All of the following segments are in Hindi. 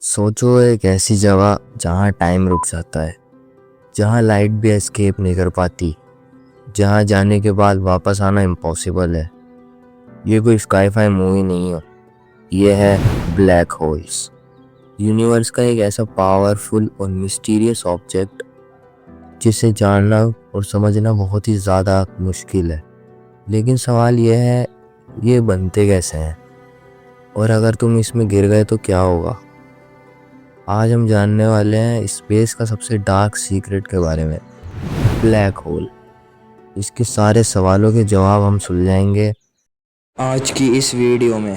सोचो एक ऐसी जगह जहाँ टाइम रुक जाता है, जहाँ लाइट भी एस्केप नहीं कर पाती, जहाँ जाने के बाद वापस आना इम्पॉसिबल है। ये कोई स्काईफाई मूवी नहीं है, ये है ब्लैक होल्स। यूनिवर्स का एक ऐसा पावरफुल और मिस्टीरियस ऑब्जेक्ट जिसे जानना और समझना बहुत ही ज़्यादा मुश्किल है। लेकिन सवाल यह है, ये बनते कैसे हैं और अगर तुम इसमें गिर गए तो क्या होगा। आज हम जानने वाले हैं स्पेस का सबसे डार्क सीक्रेट के बारे में, ब्लैक होल। इसके सारे सवालों के जवाब हम सुलझाएंगे आज की इस वीडियो में।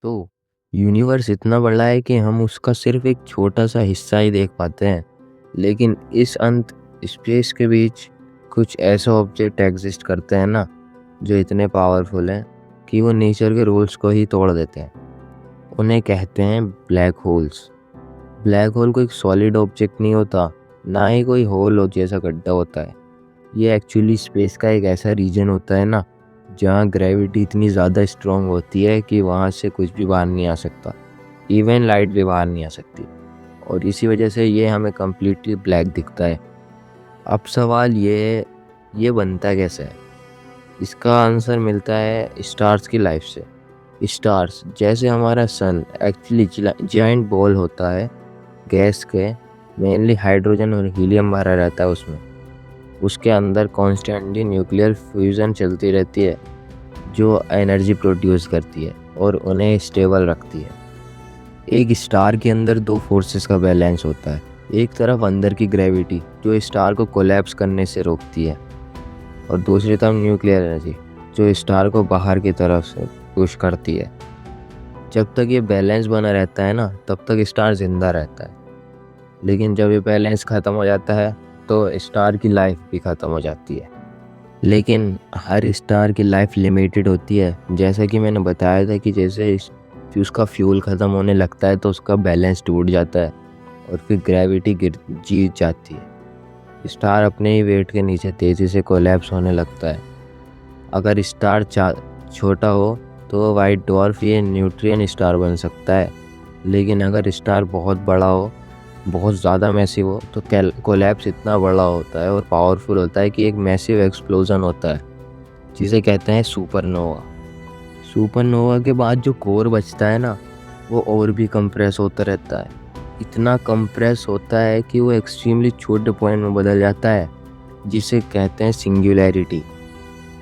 तो यूनिवर्स इतना बड़ा है कि हम उसका सिर्फ एक छोटा सा हिस्सा ही देख पाते हैं, लेकिन इस अंत स्पेस के बीच कुछ ऐसे ऑब्जेक्ट एग्जिस्ट करते हैं ना, जो इतने पावरफुल हैं कि वो नेचर के रूल्स को ही तोड़ देते हैं। उन्हें कहते हैं ब्लैक होल्स। ब्लैक होल कोई सॉलिड ऑब्जेक्ट नहीं होता, ना ही कोई होल जैसा गड्ढा होता है। ये एक्चुअली स्पेस का एक ऐसा रीजन होता है ना, जहाँ ग्रेविटी इतनी ज़्यादा स्ट्रॉन्ग होती है कि वहाँ से कुछ भी बाहर नहीं आ सकता, इवन लाइट भी बाहर नहीं आ सकती, और इसी वजह से ये हमें कम्प्लीटली ब्लैक दिखता है। अब सवाल ये बनता कैसे है। इसका आंसर मिलता है स्टार्स की लाइफ से। स्टार्स जैसे हमारा सन एक्चुअली जाइंट बॉल होता है गैस के, मेनली हाइड्रोजन और हीलियम भरा रहता है उसमें। उसके अंदर कॉन्स्टेंटली न्यूक्लियर फ्यूजन चलती रहती है, जो एनर्जी प्रोड्यूस करती है और उन्हें स्टेबल रखती है। एक स्टार के अंदर दो फोर्सेस का बैलेंस होता है। एक तरफ अंदर की ग्रेविटी जो स्टार को कोलैप्स करने से रोकती है, और दूसरी तरफ न्यूक्लियर एनर्जी जो स्टार को बाहर की तरफ से पुश करती है। जब तक ये बैलेंस बना रहता है ना, तब तक स्टार जिंदा रहता है। लेकिन जब ये बैलेंस ख़त्म हो जाता है तो स्टार की लाइफ भी ख़त्म हो जाती है। लेकिन हर स्टार की लाइफ लिमिटेड होती है। जैसा कि मैंने बताया था कि जैसे उसका फ्यूल ख़त्म होने लगता है तो उसका बैलेंस टूट जाता है और फिर ग्रेविटी जीत जाती है। स्टार अपने ही वेट के नीचे तेज़ी से कोलैप्स होने लगता है। अगर स्टार छोटा हो तो वाइट डॉर्फ या न्यूट्रियन स्टार बन सकता है, लेकिन अगर स्टार बहुत बड़ा हो, बहुत ज़्यादा मैसिव हो, तो कोलैप्स इतना बड़ा होता है और पावरफुल होता है कि एक मैसिव एक्सप्लोजन होता है, जिसे कहते हैं सुपरनोवा। सुपरनोवा के बाद जो कोर बचता है ना, वो और भी कंप्रेस होता रहता है। इतना कंप्रेस होता है कि वो एक्सट्रीमली छोटे पॉइंट में बदल जाता है, जिसे कहते हैं सिंगुलैरिटी।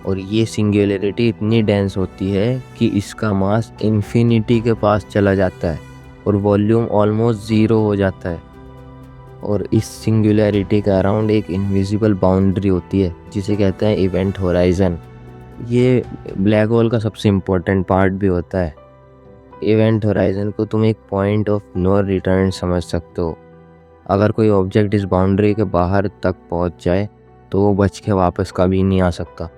और ये सिंगुलैरिटी इतनी डेंस होती है कि इसका मास इन्फिनिटी के पास चला जाता है और वॉल्यूम ऑलमोस्ट ज़ीरो हो जाता है। और इस सिंगुलैरिटी के अराउंड एक इनविजिबल बाउंड्री होती है, जिसे कहते हैं इवेंट होराइजन। ये ब्लैक होल का सबसे इम्पोर्टेंट पार्ट भी होता है। इवेंट होराइजन को तुम एक पॉइंट ऑफ नो रिटर्न समझ सकते हो। अगर कोई ऑब्जेक्ट इस बाउंड्री के बाहर तक पहुंच जाए तो वो बच के वापस कभी नहीं आ सकता,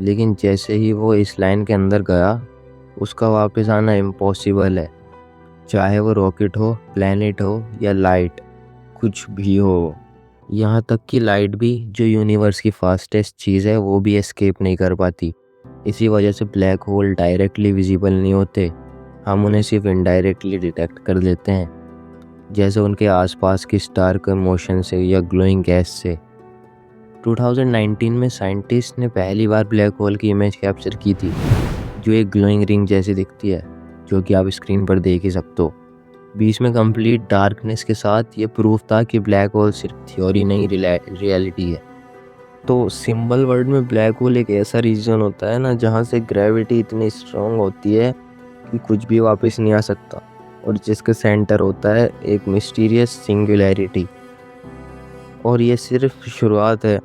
लेकिन जैसे ही वो इस लाइन के अंदर गया, उसका वापस आना इम्पॉसिबल है। चाहे वो रॉकेट हो, प्लैनेट हो या लाइट, कुछ भी हो। यहाँ तक कि लाइट भी, जो यूनिवर्स की फास्टेस्ट चीज़ है, वो भी एस्केप नहीं कर पाती। इसी वजह से ब्लैक होल डायरेक्टली विजिबल नहीं होते, हम उन्हें सिर्फ इनडायरेक्टली डिटेक्ट कर लेते हैं, जैसे उनके आसपास की स्टार के मोशन से या ग्लोइंग गैस से। 2019 में साइंटिस्ट ने पहली बार ब्लैक होल की इमेज कैप्चर की थी, जो एक ग्लोइंग रिंग जैसी दिखती है, जो कि आप स्क्रीन पर देख ही सकते हो। बीच में कंप्लीट डार्कनेस के साथ ये प्रूफ था कि ब्लैक होल सिर्फ थ्योरी नहीं, रियलिटी है। तो सिंबल वर्ड में ब्लैक होल एक ऐसा रीजन होता है ना, जहाँ से ग्रेविटी इतनी स्ट्रॉन्ग होती है कि कुछ भी वापस नहीं आ सकता, और जिसके सेंटर होता है एक मिस्टीरियस सिंगुलैरिटी। और ये सिर्फ शुरुआत है,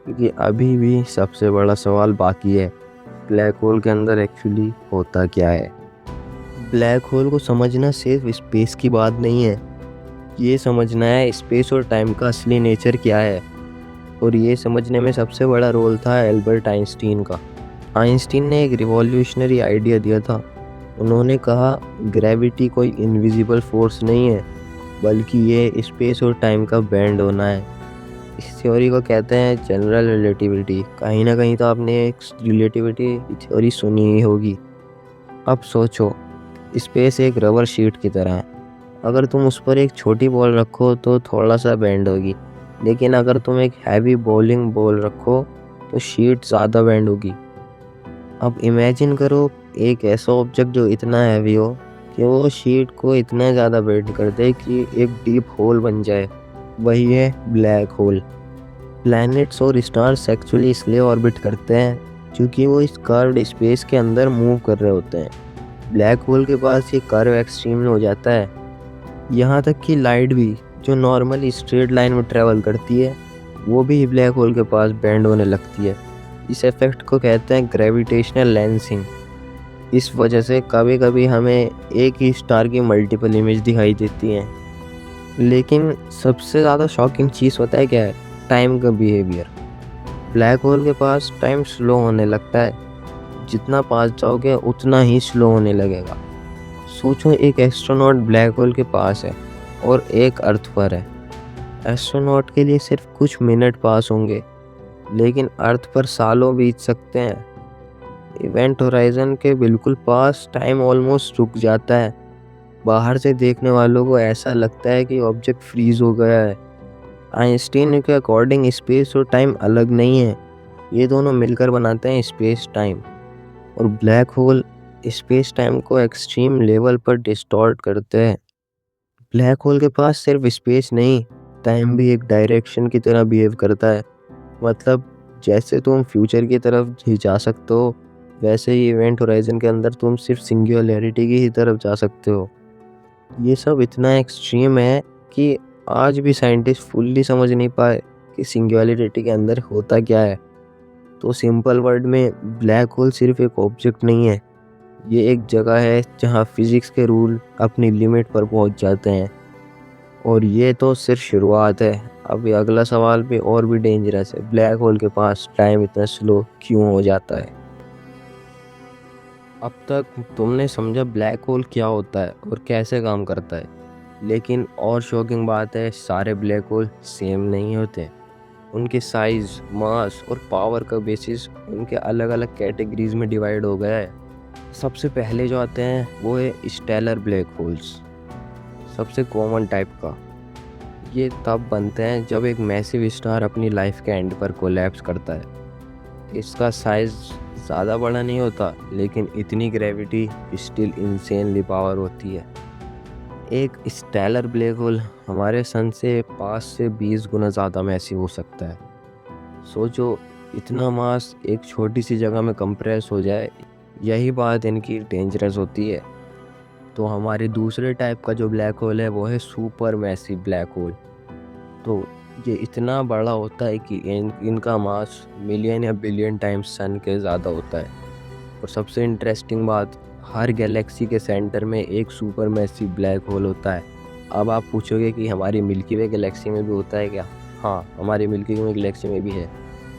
क्योंकि अभी भी सबसे बड़ा सवाल बाकी है, ब्लैक होल के अंदर एक्चुअली होता क्या है। ब्लैक होल को समझना सिर्फ स्पेस की बात नहीं है, ये समझना है स्पेस और टाइम का असली नेचर क्या है। और ये समझने में सबसे बड़ा रोल था एल्बर्ट आइंस्टीन का। आइंस्टीन ने एक रिवॉल्यूशनरी आइडिया दिया था। उन्होंने कहा ग्रेविटी कोई इनविजिबल फोर्स नहीं है, बल्कि ये स्पेस और टाइम का बैंड होना है। इस थ्योरी को कहते हैं जनरल रिलेटिविटी। कहीं ना कहीं तो आपने एक रिलेटिविटी थ्योरी सुनी ही होगी। अब सोचो, स्पेस एक रबर शीट की तरह है। अगर तुम उस पर एक छोटी बॉल रखो तो थोड़ा सा बेंड होगी, लेकिन अगर तुम एक हैवी बॉलिंग बॉल रखो तो शीट ज़्यादा बेंड होगी। अब इमेजिन करो एक ऐसा ऑब्जेक्ट जो इतना हैवी हो कि वो शीट को इतना ज़्यादा बेंड कर दे कि एक डीप होल बन जाए। वही है ब्लैक होल। प्लैनेट्स और स्टार्स एक्चुअली इसलिए ऑर्बिट करते हैं क्योंकि वो इस कर्व्ड स्पेस के अंदर मूव कर रहे होते हैं। ब्लैक होल के पास ये कर्व एक्सट्रीम हो जाता है, यहाँ तक कि लाइट भी जो नॉर्मली स्ट्रेट लाइन में ट्रेवल करती है वो भी ब्लैक होल के पास बेंड होने लगती है। इस इफेक्ट को कहते हैं ग्रेविटेशनल लेंसिंग। इस वजह से कभी कभी हमें एक ही स्टार की मल्टीपल इमेज दिखाई देती हैं। लेकिन सबसे ज़्यादा शॉकिंग चीज़ पता है क्या है? टाइम का बिहेवियर। ब्लैक होल के पास टाइम स्लो होने लगता है, जितना पास जाओगे उतना ही स्लो होने लगेगा। सोचो, एक एस्ट्रोनॉट ब्लैक होल के पास है और एक अर्थ पर है। एस्ट्रोनॉट के लिए सिर्फ कुछ मिनट पास होंगे, लेकिन अर्थ पर सालों बीत सकते हैं। इवेंट होराइजन के बिल्कुल पास टाइम ऑलमोस्ट रुक जाता है। बाहर से देखने वालों को ऐसा लगता है कि ऑब्जेक्ट फ्रीज हो गया है। आइंस्टीन के अकॉर्डिंग स्पेस और टाइम अलग नहीं है, ये दोनों मिलकर बनाते हैं स्पेस टाइम। और ब्लैक होल स्पेस टाइम को एक्सट्रीम लेवल पर डिस्टॉर्ट करते हैं। ब्लैक होल के पास सिर्फ स्पेस नहीं, टाइम भी एक डायरेक्शन की तरह बिहेव करता है। मतलब जैसे तुम फ्यूचर की तरफ ही जा सकते हो, वैसे ही इवेंट होराइजन के अंदर तुम सिर्फ सिंगुलैरिटी की ही तरफ जा सकते हो। ये सब इतना एक्सट्रीम है कि आज भी साइंटिस्ट फुल्ली समझ नहीं पाए कि सिंगुलैरिटी के अंदर होता क्या है। तो सिंपल वर्ड में ब्लैक होल सिर्फ एक ऑब्जेक्ट नहीं है, ये एक जगह है जहाँ फिजिक्स के रूल अपनी लिमिट पर पहुँच जाते हैं। और ये तो सिर्फ शुरुआत है। अभी अगला सवाल भी और भी डेंजरस है, ब्लैक होल के पास टाइम इतना स्लो क्यों हो जाता है? अब तक तुमने समझा ब्लैक होल क्या होता है और कैसे काम करता है, लेकिन और शॉकिंग बात है, सारे ब्लैक होल सेम नहीं होते। उनके साइज, मास और पावर का बेसिस उनके अलग अलग कैटेगरीज में डिवाइड हो गया है। सबसे पहले जो आते हैं वो है स्टेलर ब्लैक होल्स, सबसे कॉमन टाइप का। ये तब बनते हैं जब एक मैसिव स्टार अपनी लाइफ के एंड पर कोलैप्स करता है। इसका साइज ज़्यादा बड़ा नहीं होता, लेकिन इतनी ग्रेविटी स्टिल इंसेनली पावर होती है। एक स्टेलर ब्लैक होल हमारे सन से 5 से 20 गुना ज़्यादा मैसिव हो सकता है। सोचो, इतना मास एक छोटी सी जगह में कंप्रेस हो जाए, यही बात इनकी डेंजरस होती है। तो हमारे दूसरे टाइप का जो ब्लैक होल है वो है सुपर मैसिव ब्लैक होल। तो ये इतना बड़ा होता है कि इनका मास मिलियन या बिलियन टाइम्स सन के ज़्यादा होता है। और सबसे इंटरेस्टिंग बात, हर गैलेक्सी के सेंटर में एक सुपर मैसिव ब्लैक होल होता है। अब आप पूछोगे कि हमारी मिल्की वे गैलेक्सी में भी होता है क्या? हाँ, हमारी मिल्की वे गैलेक्सी में भी है,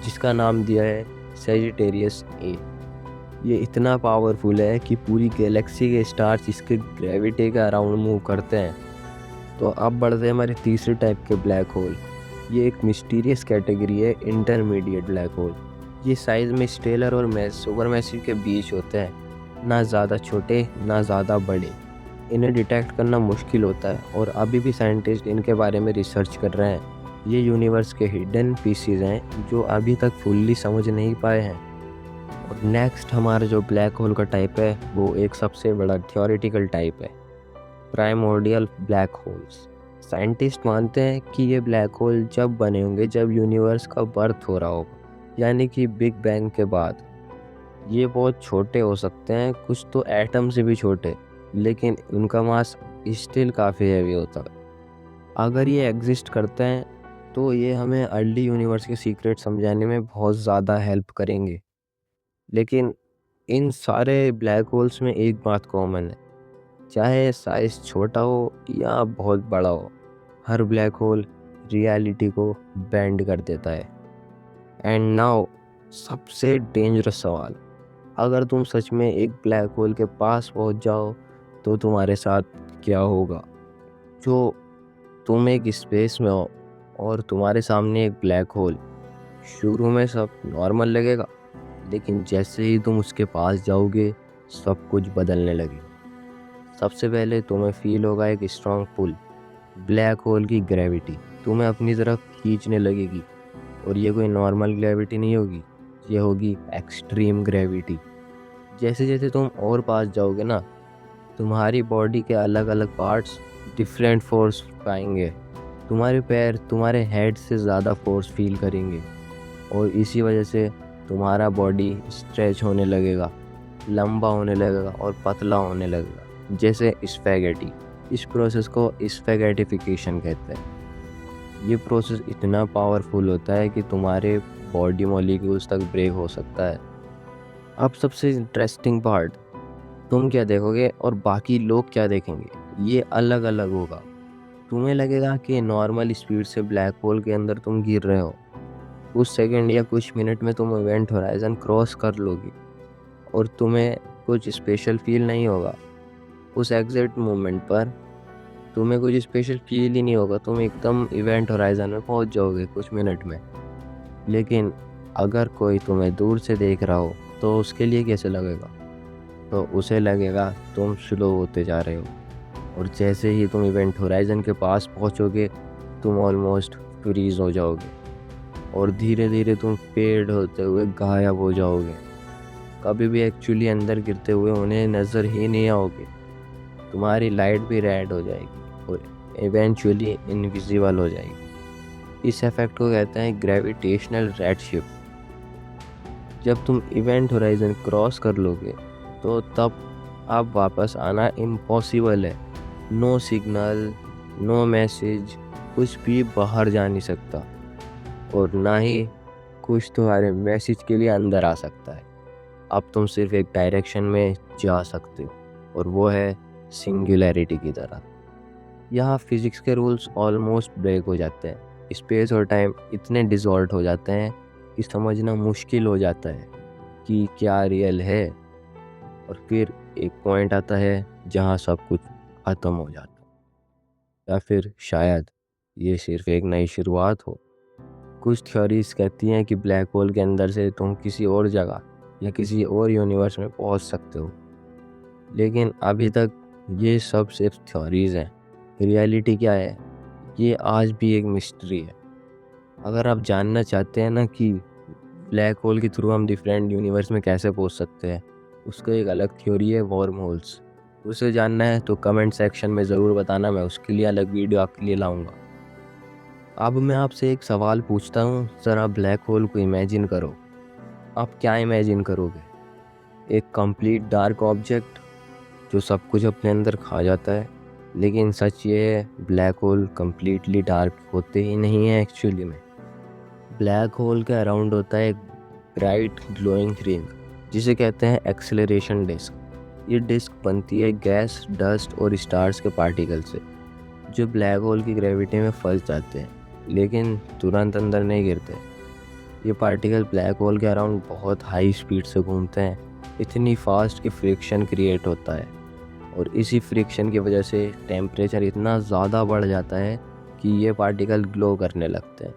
जिसका नाम दिया है सैजिटेरियस ए। ये इतना पावरफुल है कि पूरी गैलेक्सी के स्टार्स इसके ग्रेविटी के अराउंड मूव करते हैं। तो अब बढ़ते हैं हमारे तीसरे टाइप के ब्लैक होल। ये एक मिस्टीरियस कैटेगरी है, इंटरमीडिएट ब्लैक होल। ये साइज़ में स्टेलर और सुपर मैसिव के बीच होते हैं, ना ज़्यादा छोटे ना ज़्यादा बड़े। इन्हें डिटेक्ट करना मुश्किल होता है और अभी भी साइंटिस्ट इनके बारे में रिसर्च कर रहे हैं। ये यूनिवर्स के हिडन पीसीज हैं जो अभी तक फुल्ली समझ नहीं पाए हैं। और नेक्स्ट हमारा जो ब्लैक होल का टाइप है वो एक सबसे बड़ा थ्योरेटिकल टाइप है, प्राइमोर्डियल ब्लैक होल्स। साइंटिस्ट मानते हैं कि ये ब्लैक होल जब बने होंगे जब यूनिवर्स का बर्थ हो रहा होगा, यानी कि बिग बैंग के बाद। ये बहुत छोटे हो सकते हैं, कुछ तो एटम से भी छोटे, लेकिन उनका मास स्टिल काफ़ी हैवी होता है। अगर ये एग्जिस्ट करते हैं तो ये हमें अर्ली यूनिवर्स के सीक्रेट समझाने में बहुत ज़्यादा हेल्प करेंगे। लेकिन इन सारे ब्लैक होल्स में एक बात कॉमन है, चाहे साइज छोटा हो या बहुत बड़ा हो, हर ब्लैक होल रियलिटी को बेंड कर देता है। एंड नाउ सबसे डेंजरस सवाल, अगर तुम सच में एक ब्लैक होल के पास पहुंच जाओ तो तुम्हारे साथ क्या होगा? जो तुम एक स्पेस में हो और तुम्हारे सामने एक ब्लैक होल। शुरू में सब नॉर्मल लगेगा, लेकिन जैसे ही तुम उसके पास जाओगे सब कुछ बदलने लगेगा। सबसे पहले तुम्हें फील होगा एक स्ट्रॉन्ग पुल। ब्लैक होल की ग्रेविटी तुम्हें अपनी तरफ खींचने लगेगी, और ये कोई नॉर्मल ग्रेविटी नहीं होगी, ये होगी एक्सट्रीम ग्रेविटी। जैसे जैसे तुम और पास जाओगे ना, तुम्हारी बॉडी के अलग अलग पार्ट्स डिफरेंट फोर्स पाएंगे। तुम्हारे पैर तुम्हारे हेड से ज़्यादा फोर्स फील करेंगे, और इसी वजह से तुम्हारा बॉडी स्ट्रेच होने लगेगा, लंबा होने लगेगा और पतला होने लगेगा, जैसे स्पैगेटी। इस प्रोसेस को स्पैगेटिफिकेशन कहते हैं। ये प्रोसेस इतना पावरफुल होता है कि तुम्हारे बॉडी मॉलिक्यूल्स तक ब्रेक हो सकता है। अब सबसे इंटरेस्टिंग पार्ट, तुम क्या देखोगे और बाकी लोग क्या देखेंगे, ये अलग अलग होगा। तुम्हें लगेगा कि नॉर्मल स्पीड से ब्लैक होल के अंदर तुम गिर रहे हो। कुछ सेकंड या कुछ मिनट में तुम इवेंट होराइजन क्रॉस कर लोगे, और तुम्हें कुछ स्पेशल फील नहीं होगा। उस एग्जैक्ट मोमेंट पर तुम्हें कुछ स्पेशल फील ही नहीं होगा, तुम एकदम इवेंट होराइजन में पहुंच जाओगे कुछ मिनट में। लेकिन अगर कोई तुम्हें दूर से देख रहा हो तो उसके लिए कैसे लगेगा? तो उसे लगेगा तुम स्लो होते जा रहे हो, और जैसे ही तुम इवेंट होराइजन के पास पहुंचोगे तुम ऑलमोस्ट फ्रीज हो जाओगे, और धीरे धीरे तुम फेड होते हुए गायब हो जाओगे। कभी भी एक्चुअली अंदर गिरते हुए उन्हें नज़र ही नहीं आओगे। तुम्हारी लाइट भी रेड हो जाएगी और इवेंचुअली इनविजिबल हो जाएगी। इस इफेक्ट को कहते हैं ग्रेविटेशनल रेडशिफ्ट। जब तुम इवेंट होराइजन क्रॉस कर लोगे तो तब अब वापस आना इम्पॉसिबल है। नो सिग्नल, नो मैसेज, कुछ भी बाहर जा नहीं सकता, और ना ही कुछ तुम्हारे मैसेज के लिए अंदर आ सकता है। अब तुम सिर्फ एक डायरेक्शन में जा सकते हो, और वो है सिंगुलैरिटी की तरह। यहाँ फिजिक्स के रूल्स ऑलमोस्ट ब्रेक हो जाते हैं। स्पेस और टाइम इतने डिसॉल्व हो जाते हैं कि समझना मुश्किल हो जाता है कि क्या रियल है। और फिर एक पॉइंट आता है जहाँ सब कुछ ख़त्म हो जाता है, या फिर शायद ये सिर्फ एक नई शुरुआत हो। कुछ थ्योरीज कहती हैं कि ब्लैक होल के अंदर से तुम किसी और जगह या किसी और यूनिवर्स में पहुंच सकते हो, लेकिन अभी तक ये सब सिर्फ थ्योरीज हैं। रियलिटी क्या है, ये आज भी एक मिस्ट्री है। अगर आप जानना चाहते हैं ना कि ब्लैक होल के थ्रू हम डिफरेंट यूनिवर्स में कैसे पहुंच सकते हैं, उसका एक अलग थ्योरी है वर्म होल्स। उसे जानना है तो कमेंट सेक्शन में ज़रूर बताना, मैं उसके लिए अलग वीडियो आपके लिए लाऊंगा। अब मैं आपसे एक सवाल पूछता हूँ, ज़रा ब्लैक होल को इमेजिन करो। आप क्या इमेजिन करोगे? एक कंप्लीट डार्क ऑब्जेक्ट जो सब कुछ अपने अंदर खा जाता है। लेकिन सच ये है, ब्लैक होल कंप्लीटली डार्क होते ही नहीं है। एक्चुअली में ब्लैक होल के अराउंड होता है एक ब्राइट ग्लोइंग रिंग, जिसे कहते हैं एक्सेलरेशन डिस्क। ये डिस्क बनती है गैस, डस्ट और स्टार्स के पार्टिकल से, जो ब्लैक होल की ग्रेविटी में फंस जाते हैं लेकिन तुरंत अंदर नहीं गिरते। ये पार्टिकल ब्लैक होल के अराउंड बहुत हाई स्पीड से घूमते हैं, इतनी फास्ट कि फ्रिक्शन क्रिएट होता है, और इसी फ्रिक्शन की वजह से टेम्परेचर इतना ज़्यादा बढ़ जाता है कि ये पार्टिकल ग्लो करने लगते हैं।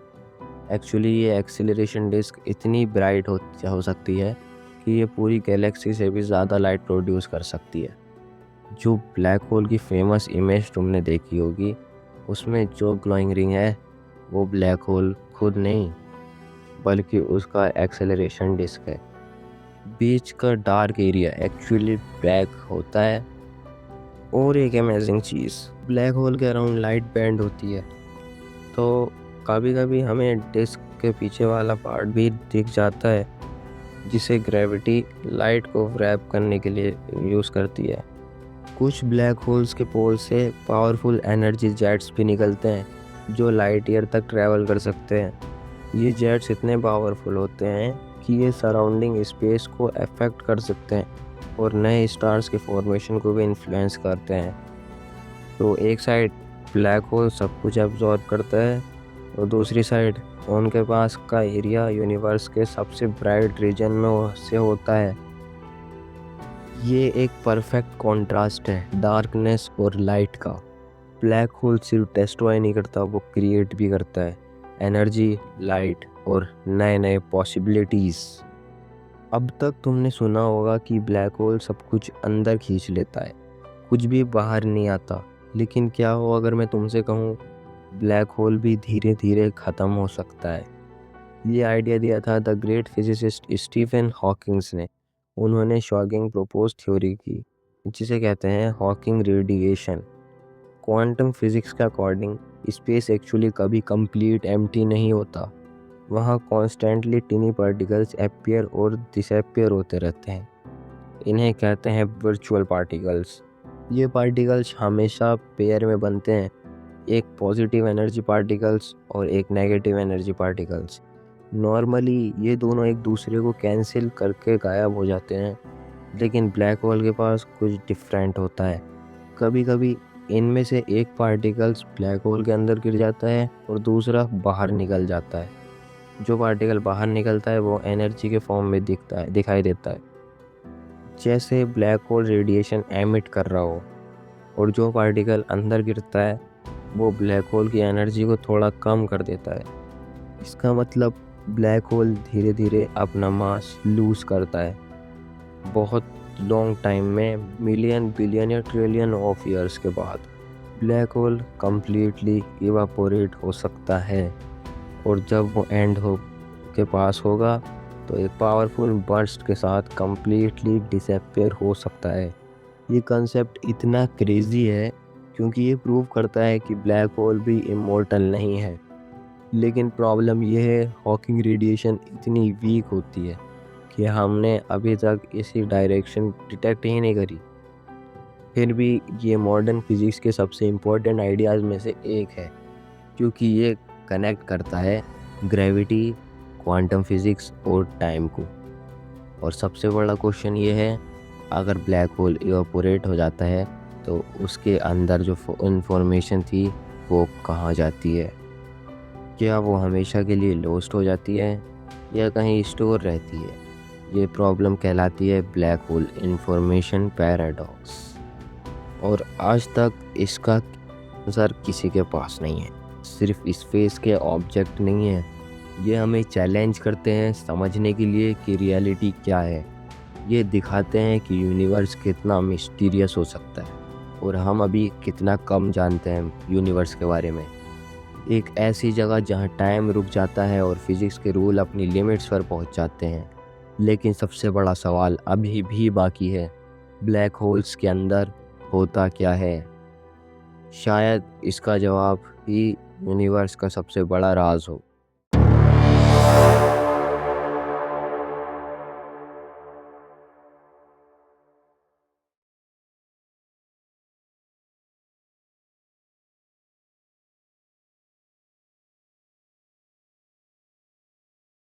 एक्चुअली ये एक्सीलरेशन डिस्क इतनी ब्राइट हो सकती है कि ये पूरी गैलेक्सी से भी ज़्यादा लाइट प्रोड्यूस कर सकती है। जो ब्लैक होल की फेमस इमेज तुमने देखी होगी, उसमें जो ग्लोइंग रिंग है वो ब्लैक होल खुद नहीं, बल्कि उसका एक्सेलरेशन डिस्क है। बीच का डार्क एरिया एक्चुअली ब्लैक होता है। और एक अमेजिंग चीज़, ब्लैक होल के अराउंड लाइट बैंड होती है, तो कभी कभी हमें डिस्क के पीछे वाला पार्ट भी दिख जाता है, जिसे ग्रेविटी लाइट को रैप करने के लिए यूज़ करती है। कुछ ब्लैक होल्स के पोल से पावरफुल एनर्जी जेट्स भी निकलते हैं जो लाइट ईयर तक ट्रैवल कर सकते हैं। ये जेट्स इतने पावरफुल होते हैं कि ये सराउंडिंग स्पेस को अफेक्ट कर सकते हैं और नए स्टार्स के फॉर्मेशन को भी इन्फ्लुएंस करते हैं। तो एक साइड ब्लैक होल सब कुछ एब्जॉर्ब करता है, और दूसरी साइड उनके पास का एरिया यूनिवर्स के सबसे ब्राइट रीजन में से होता है। ये एक परफेक्ट कॉन्ट्रास्ट है डार्कनेस और लाइट का। ब्लैक होल सिर्फ डिस्ट्रॉय नहीं करता, वो क्रिएट भी करता है। एनर्जी, लाइट और नए नए पॉसिबिलिटीज़। अब तक तुमने सुना होगा कि ब्लैक होल सब कुछ अंदर खींच लेता है, कुछ भी बाहर नहीं आता। लेकिन क्या हो अगर मैं तुमसे कहूँ ब्लैक होल भी धीरे धीरे ख़त्म हो सकता है। ये आइडिया दिया था the great physicist Stephen Hawkings ने। उन्होंने शॉकिंग प्रोपोज थ्योरी की जिसे कहते हैं हॉकिंग रेडिएशन। क्वांटम फिजिक्स के अकॉर्डिंग स्पेस एक्चुअली कभी कंप्लीट एम्प्टी नहीं होता। वहाँ कॉन्स्टेंटली टिनी पार्टिकल्स अपीयर और डिसअपीयर होते रहते हैं। इन्हें कहते हैं वर्चुअल पार्टिकल्स। ये पार्टिकल्स हमेशा पेयर में बनते हैं, एक पॉजिटिव एनर्जी पार्टिकल्स और एक नेगेटिव एनर्जी पार्टिकल्स। नॉर्मली ये दोनों एक दूसरे को कैंसिल करके गायब हो जाते हैं, लेकिन ब्लैक होल के पास कुछ डिफरेंट होता है। कभी कभी इनमें से एक पार्टिकल्स ब्लैक होल के अंदर गिर जाता है और दूसरा बाहर निकल जाता है। जो पार्टिकल बाहर निकलता है वो एनर्जी के फॉर्म में दिखाई देता है, जैसे ब्लैक होल रेडिएशन एमिट कर रहा हो। और जो पार्टिकल अंदर गिरता है वो ब्लैक होल की एनर्जी को थोड़ा कम कर देता है। इसका मतलब ब्लैक होल धीरे धीरे अपना मास लूज करता है। बहुत लॉन्ग टाइम में, मिलियन बिलियन या ट्रिलियन ऑफ ईयर्स के बाद ब्लैक होल कम्प्लीटली इवापोरेट हो सकता है। और जब वो एंड हो के पास होगा तो एक पावरफुल बर्स्ट के साथ कम्प्लीटली डिसअपीयर हो सकता है। ये कंसेप्ट इतना क्रेजी है क्योंकि ये प्रूव करता है कि ब्लैक होल भी इमॉर्टल नहीं है। लेकिन प्रॉब्लम ये है हॉकिंग रेडिएशन इतनी वीक होती है कि हमने अभी तक इसी डायरेक्शन डिटेक्ट ही नहीं करी। फिर भी ये मॉडर्न फिजिक्स के सबसे इम्पोर्टेंट आइडियाज़ में से एक है क्योंकि ये कनेक्ट करता है ग्रेविटी, क्वांटम फिजिक्स और टाइम को। और सबसे बड़ा क्वेश्चन ये है, अगर ब्लैक होल इवापोरेट हो जाता है तो उसके अंदर जो इंफॉर्मेशन थी वो कहाँ जाती है? क्या वो हमेशा के लिए लॉस्ट हो जाती है या कहीं स्टोर रहती है? ये प्रॉब्लम कहलाती है ब्लैक होल इंफॉर्मेशन पैराडॉक्स। और आज तक इसका आंसर किसी के पास नहीं है। सिर्फ स्पेस के ऑब्जेक्ट नहीं है, ये हमें चैलेंज करते हैं समझने के लिए कि रियलिटी क्या है। ये दिखाते हैं कि यूनिवर्स कितना मिस्टीरियस हो सकता है और हम अभी कितना कम जानते हैं यूनिवर्स के बारे में। एक ऐसी जगह जहां टाइम रुक जाता है और फिजिक्स के रूल अपनी लिमिट्स पर पहुंच जाते हैं। लेकिन सबसे बड़ा सवाल अभी भी बाकी है, ब्लैक होल्स के अंदर होता क्या है? शायद इसका जवाब ही यूनिवर्स का सबसे बड़ा राज हो।